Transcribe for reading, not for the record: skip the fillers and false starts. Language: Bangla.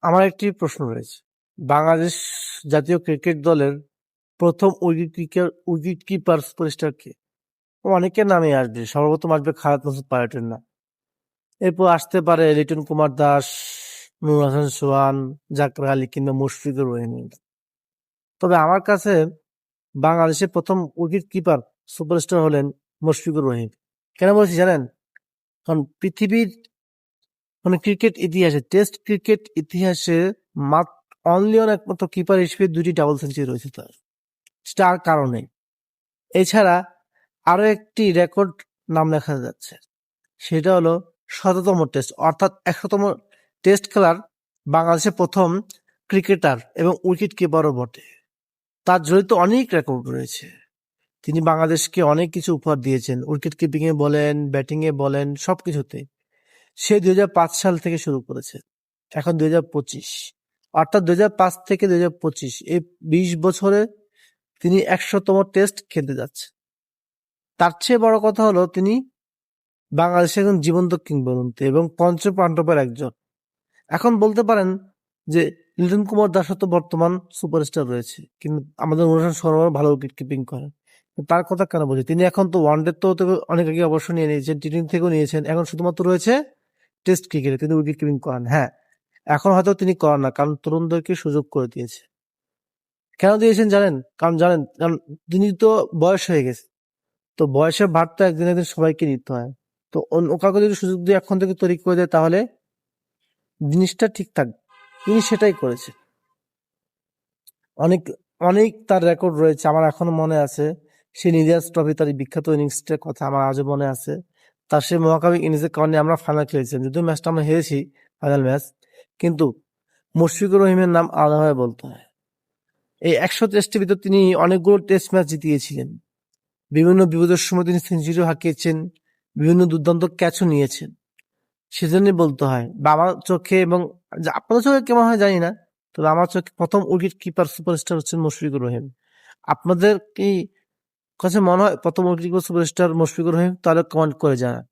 আমার একটি প্রশ্ন রয়েছে। বাংলাদেশ জাতীয় ক্রিকেট দলের প্রথম উইকেট কিপার সুপারস্টার কে? অনেকের নামই আসবে। সর্বপ্রথম আসবে খালেদ মাসুদ পাইলটের নাম। এরপর আসতে পারে লিটন কুমার দাস, নূর হাসান সোহান, জাকের আলী কিংবা মুশফিকুর রহিম। তবে আমার কাছে বাংলাদেশের প্রথম উইকেট কিপার সুপারস্টার হলেন মুশফিকুর রহিম। কেন বলছি জানেন? কারণ পৃথিবীর ক্রিকেট ইতিহাসে, টেস্ট ক্রিকেট ইতিহাসে অনলি একমাত্র কিপার হিসেবে 2টি ডাবল সেঞ্চুরি রয়েছে তার। স্টার কারণে। এছাড়া আরো একটি রেকর্ড নাম লেখা যাচ্ছে, সেটা হলো ১৭তম টেস্ট, অর্থাৎ ১০০তম টেস্ট খেলার বাংলাদেশের প্রথম ক্রিকেটার এবং উইকেট কিপারও বটে। তার জড়িত অনেক রেকর্ড রয়েছে। তিনি বাংলাদেশকে অনেক কিছু উপহার দিয়েছেন, উইকেট কিপিং এ বলেন, ব্যাটিং এ বলেন, সবকিছুতে। সে ২০০৫ সাল থেকে শুরু করেছে, এখন ২০২৫, অর্থাৎ ২০০৫ থেকে ২০২৫ এই ২০ বছরে তিনি ১০০তম টেস্ট খেলতে যাচ্ছে। তার চেয়ে বড় কথা হলো তিনি বাংলাদেশের একজন জীবন্ত কিংবদন্তি এবং পঞ্চপাণ্ডবের একজন। এখন বলতে পারেন যে লিটন কুমার দাসও তো বর্তমান সুপারস্টার রয়েছে, কিন্তু আমাদের অনুশাসন শর্মা ভালো উইকেট কিপিং করেন। তার কথা কেন বলছি? তিনি এখন তো ওয়ানডে তো অনেক আগে অবসর নিয়ে নিয়েছেন, টি-20 থেকেও নিয়েছেন, এখন শুধুমাত্র রয়েছে টেস্ট ক্রিকেটে তিনি উইকেট কিপিং করেন। হ্যাঁ, এখন হয়তো তিনি করেন না, কারণ তরুণদেরকে সুযোগ করে দিয়েছে। কেন দিয়েছেন জানেন? কারণ তিনি তো বয়স হয়ে গেছে। তো বয়সের ভার তো একদিন একদিন সবাইকে নিতে হয়। তো কাউকে যদি সুযোগ দিয়ে এখন থেকে তৈরি করে দেয়, তাহলে জিনিসটা ঠিক থাকবে। তিনি সেটাই করেছে। অনেক অনেক তার রেকর্ড রয়েছে, আমার এখনো মনে আছে। সে নিজাস ট্রফি, তার বিখ্যাত ইনিংসটার কথা আমার আজও মনে আছে। তার সে মহাকাব্যিক ইনিংসের কারণে আমরা ফাইনাল খেলেছিলাম, যদিও ম্যাচটা আমরা হেরেছি, ফাইনাল ম্যাচ। কিন্তু মুশফিকুর রহিমের নাম আলাদাভাবে বলতে হয়। এই ১০০ টেস্টের ভিতর তিনি অনেকগুলো টেস্ট ম্যাচ জিতিয়েছিলেন। বিভিন্ন বিপদের সময় তিনি সেঞ্চুরিও হাঁকিয়েছেন, বিভিন্ন দুর্দান্ত ক্যাচও নিয়েছেন। সেজন্যই বলতে হয়, বা আমার চোখে, এবং আপনাদের চোখে কেমন হয় জানি না, তবে আমার চোখে প্রথম উইকেট কিপার সুপারস্টার হচ্ছেন মুশফিকুর রহিম। আপনাদের কি কাছে মনে হয় প্রথম wicket keeper superstar Mushfiqur Rahim? তাহলে কমেন্ট করে জানান।